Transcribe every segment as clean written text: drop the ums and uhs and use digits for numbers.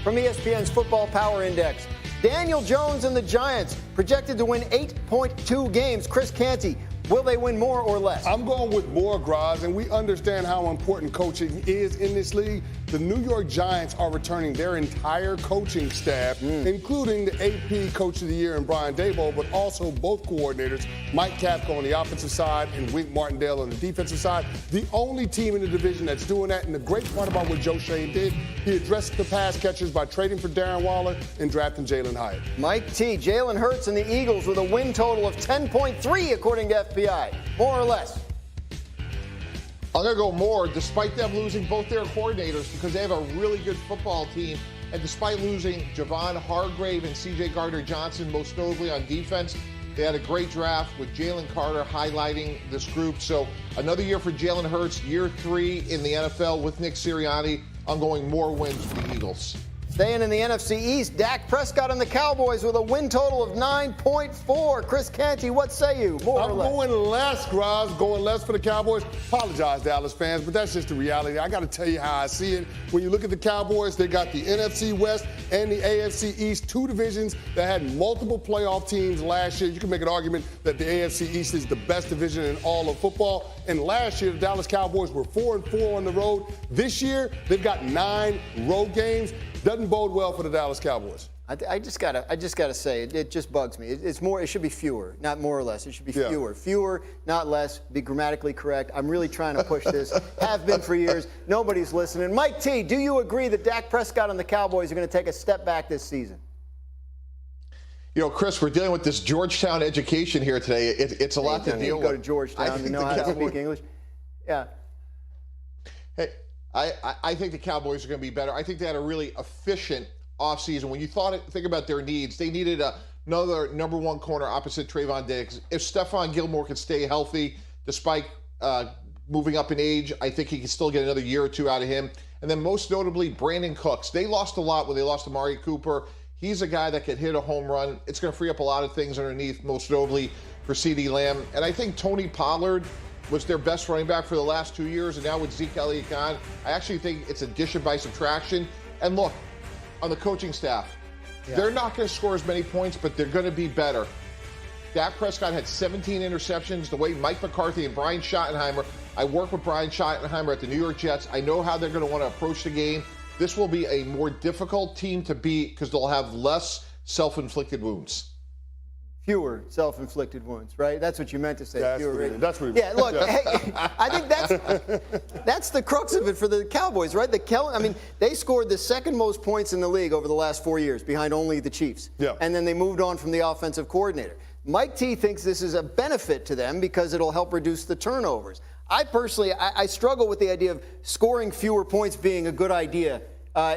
from ESPN's Football Power Index. Daniel Jones and the Giants projected to win 8.2 games. Chris Canty, will they win more or less? I'm going with more, Graz, and we understand how important coaching is in this league. The New York Giants are returning their entire coaching staff, including the AP Coach of the Year and Brian Daboll, but also both coordinators, Mike Kafka on the offensive side and Wink Martindale on the defensive side. The only team in the division that's doing that, and the great part about what Joe Shane did, he addressed the pass catchers by trading for Darren Waller and drafting Jalen Hyatt. Mike T, Jalen Hurts and the Eagles with a win total of 10.3 according to FPI. More or less? I'm going to go more, despite them losing both their coordinators, because they have a really good football team. And despite losing Javon Hargrave and C.J. Gardner-Johnson, most notably on defense, they had a great draft with Jalen Carter highlighting this group. So another year for Jalen Hurts, year 3 in the NFL with Nick Sirianni. I'm going more wins for the Eagles. Staying in the NFC East, Dak Prescott and the Cowboys with a win total of 9.4. Chris Canty, what say you? More or less? I'm going less, Graz. Going less for the Cowboys. Apologize, Dallas fans, but that's just the reality. I got to tell you how I see it. When you look at the Cowboys, they got the NFC West and the AFC East, 2 divisions that had multiple playoff teams last year. You can make an argument that the AFC East is the best division in all of football. And last year, the Dallas Cowboys were 4-4 on the road. This year, they've got 9 road games. Doesn't bode well for the Dallas Cowboys. I just gotta say it just bugs me. It's more. It should be fewer, not more or less. It should be fewer. Fewer, not less. Be grammatically correct. I'm really trying to push this. Have been for years. Nobody's listening. Mike T, do you agree that Dak Prescott and the Cowboys are going to take a step back this season? You know, Chris, we're dealing with this Georgetown education here today. It's a lot to deal with. Go to Georgetown to know how to speak English. Yeah. Hey, I think the Cowboys are going to be better. I think they had a really efficient offseason. When you think about their needs, they needed another number 1 corner opposite Trayvon Diggs. If Stephon Gilmore could stay healthy despite moving up in age, I think he can still get another year or 2 out of him. And then most notably, Brandon Cooks. They lost a lot when they lost Amari Cooper. He's a guy that could hit a home run. It's going to free up a lot of things underneath, most notably for CeeDee Lamb. And I think Tony Pollard was their best running back for the last 2 years, and now with Zeke Elliott gone, I actually think it's addition by subtraction. And look, on the coaching staff, they're not going to score as many points, but they're going to be better. Dak Prescott had 17 interceptions. The way Mike McCarthy and Brian Schottenheimer, I work with Brian Schottenheimer at the New York Jets. I know how they're going to want to approach the game. This will be a more difficult team to beat because they'll have less self-inflicted wounds. Fewer self-inflicted wounds, right? That's what you meant to say. Yeah, that's what yeah, look, hey, I think that's the crux of it for the Cowboys, right? They scored the second most points in the league over the last 4 years, behind only the Chiefs. Yeah. And then they moved on from the offensive coordinator. Mike T thinks this is a benefit to them because it'll help reduce the turnovers. I personally, I struggle with the idea of scoring fewer points being a good idea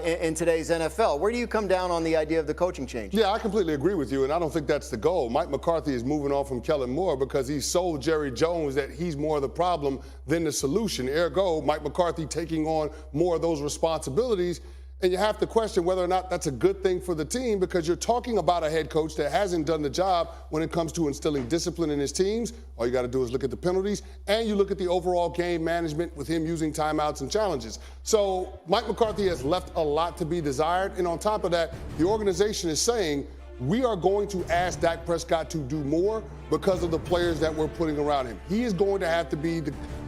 in today's NFL. Where do you come down on the idea of the coaching change? Yeah, I completely agree with you, and I don't think that's the goal. Mike McCarthy is moving on from Kellen Moore because he sold Jerry Jones that he's more the problem than the solution. Ergo, Mike McCarthy taking on more of those responsibilities. And you have to question whether or not that's a good thing for the team because you're talking about a head coach that hasn't done the job when it comes to instilling discipline in his teams. All you got to do is look at the penalties, and you look at the overall game management with him using timeouts and challenges. So Mike McCarthy has left a lot to be desired. And on top of that, the organization is saying, we are going to ask Dak Prescott to do more because of the players that we're putting around him. He is going to have to be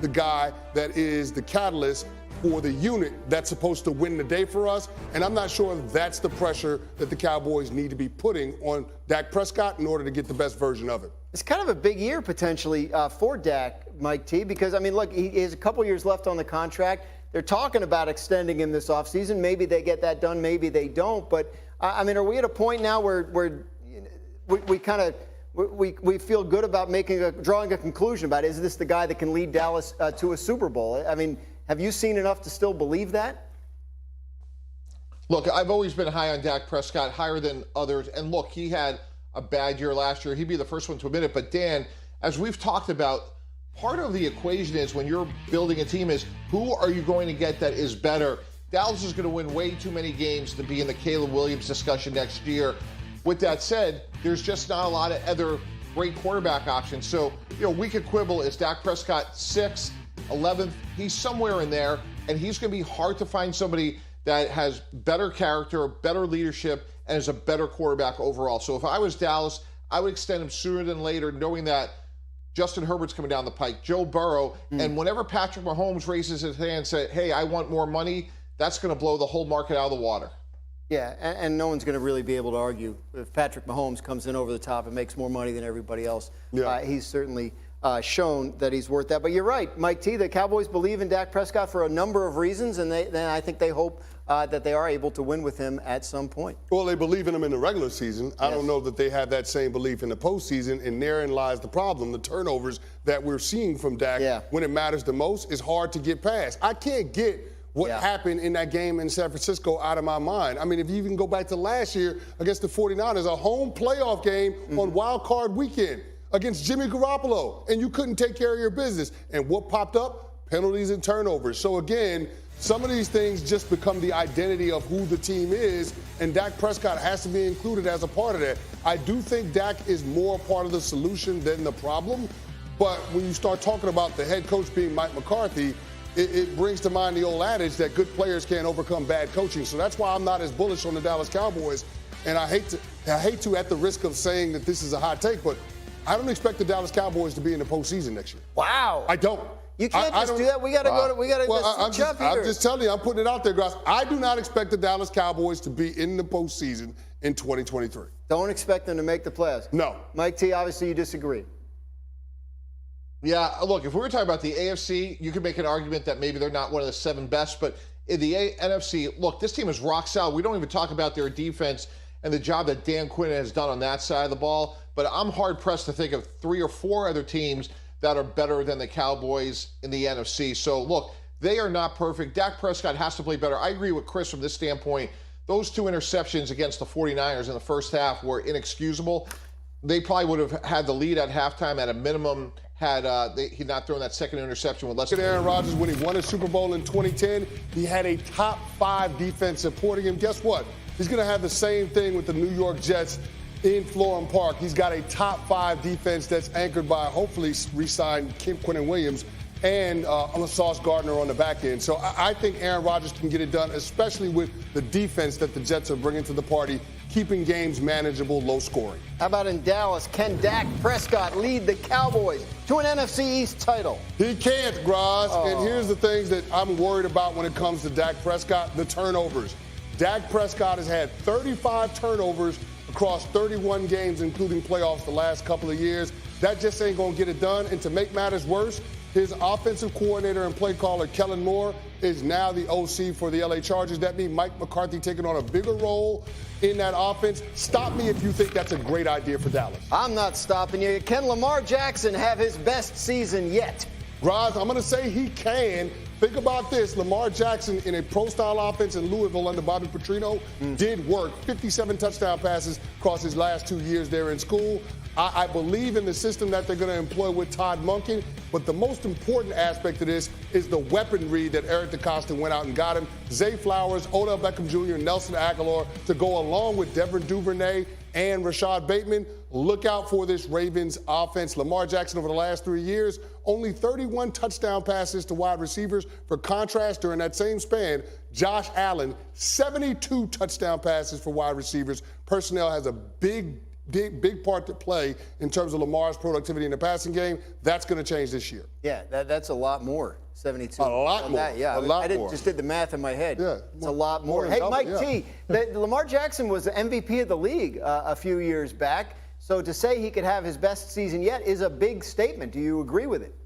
the guy that is the catalyst for the unit that's supposed to win the day for us. And I'm not sure that's the pressure that the Cowboys need to be putting on Dak Prescott in order to get the best version of it. It's kind of a big year potentially for Dak, Mike T, because, look, he has a couple years left on the contract. They're talking about extending him this offseason. Maybe they get that done, maybe they don't. But, are we at a point now where we feel good about drawing a conclusion about, is this the guy that can lead Dallas to a Super Bowl? Have you seen enough to still believe that? Look, I've always been high on Dak Prescott, higher than others. And look, he had a bad year last year. He'd be the first one to admit it. But Dan, as we've talked about, part of the equation is when you're building a team is who are you going to get that is better? Dallas is going to win way too many games to be in the Caleb Williams discussion next year. With that said, there's just not a lot of other great quarterback options. So, we could quibble. Is Dak Prescott 6th, 11th? He's somewhere in there, and he's going to be hard to find somebody that has better character, better leadership, and is a better quarterback overall. So if I was Dallas, I would extend him sooner than later, knowing that Justin Herbert's coming down the pike, Joe Burrow, and whenever Patrick Mahomes raises his hand and says, hey, I want more money, that's going to blow the whole market out of the water. Yeah, and no one's going to really be able to argue if Patrick Mahomes comes in over the top and makes more money than everybody else. Yeah. He's certainly shown that he's worth that. But you're right, Mike T. The Cowboys believe in Dak Prescott for a number of reasons, and I think they hope that they are able to win with him at some point. Well, they believe in him in the regular season. I Yes. don't know that they have that same belief in the postseason, and therein lies the problem. The turnovers that we're seeing from Dak when it matters the most is hard to get past. I can't get what happened in that game in San Francisco out of my mind. I mean, if you even go back to last year against the 49ers, a home playoff game on wild card weekend against Jimmy Garoppolo, and you couldn't take care of your business. And what popped up? Penalties and turnovers. So again, some of these things just become the identity of who the team is, and Dak Prescott has to be included as a part of that. I do think Dak is more part of the solution than the problem, but when you start talking about the head coach being Mike McCarthy, it brings to mind the old adage that good players can't overcome bad coaching. So that's why I'm not as bullish on the Dallas Cowboys. And I hate to, at the risk of saying that this is a hot take, but I don't expect the Dallas Cowboys to be in the postseason next year. Wow. I don't. You can't just do that. We got to go to. We got to. Well, I'm just telling you. I'm putting it out there, guys. I do not expect the Dallas Cowboys to be in the postseason in 2023. Don't expect them to make the playoffs. No. Mike T. Obviously, you disagree. Yeah, look, if we were talking about the AFC, you could make an argument that maybe they're not one of the 7 best, but in the NFC, look, this team is rock solid. We don't even talk about their defense and the job that Dan Quinn has done on that side of the ball, but I'm hard-pressed to think of 3 or 4 other teams that are better than the Cowboys in the NFC. So, look, they are not perfect. Dak Prescott has to play better. I agree with Chris from this standpoint. Those 2 interceptions against the 49ers in the first half were inexcusable. They probably would have had the lead at halftime at a minimum had he not thrown that second interception with less than. Aaron Rodgers, when he won a Super Bowl in 2010, he had a top 5 defense supporting him. Guess what? He's going to have the same thing with the New York Jets in Florham Park. He's got a top 5 defense that's anchored by, hopefully, re-signed Quentin Williams and Sauce Gardner on the back end. So I think Aaron Rodgers can get it done, especially with the defense that the Jets are bringing to the party, keeping games manageable, low scoring. How about in Dallas? Can Dak Prescott lead the Cowboys to an NFC East title? He can't, Graz. And here's the things that I'm worried about when it comes to Dak Prescott, the turnovers. Dak Prescott has had 35 turnovers across 31 games, including playoffs the last couple of years. That just ain't going to get it done. And to make matters worse, his offensive coordinator and play caller, Kellen Moore, is now the OC for the LA Chargers. That means Mike McCarthy taking on a bigger role in that offense. Stop me if you think that's a great idea for Dallas. I'm not stopping you. Can Lamar Jackson have his best season yet? Graz, I'm going to say he can. Think about this. Lamar Jackson in a pro-style offense in Louisville under Bobby Petrino did work. 57 touchdown passes across his last 2 years there in school. I believe in the system that they're going to employ with Todd Monken, but the most important aspect of this is the weaponry that Eric DeCosta went out and got him. Zay Flowers, Odell Beckham Jr., Nelson Aguilar to go along with Devin Duvernay and Rashad Bateman. Look out for this Ravens offense. Lamar Jackson over the last 3 years, only 31 touchdown passes to wide receivers. For contrast, during that same span, Josh Allen, 72 touchdown passes for wide receivers. Personnel has a big part to play in terms of Lamar's productivity in the passing game. That's going to change this year. Yeah, that's a lot more. 72. A lot more. Yeah, a lot more. Just did the math in my head. Yeah, it's a lot more. than Hey, double, Mike T, Lamar Jackson was the MVP of the league a few years back. So to say he could have his best season yet is a big statement. Do you agree with it?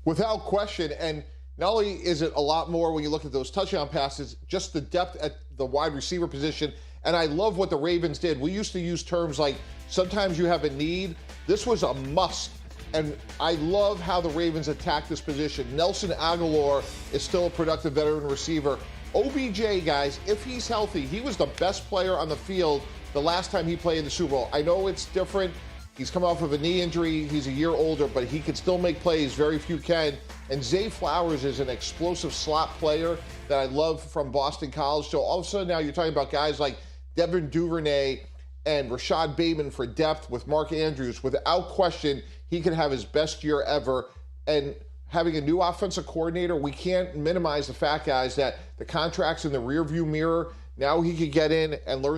Without question. And not only is it a lot more when you look at those touchdown passes, just the depth at the wide receiver position. And I love what the Ravens did. We used to use terms like sometimes you have a need. This was a must. And I love how the Ravens attacked this position. Nelson Aguilar is still a productive veteran receiver. OBJ, guys, if he's healthy, he was the best player on the field the last time he played in the Super Bowl. I know it's different. He's come off of a knee injury. He's a year older, but he can still make plays. Very few can. And Zay Flowers is an explosive slot player that I love from Boston College. So all of a sudden now you're talking about guys like Devin Duvernay and Rashad Bateman for depth with Mark Andrews. Without question, he could have his best year ever. And having a new offensive coordinator, we can't minimize the fact, guys, that the contract's in the rearview mirror. Now he could get in and learn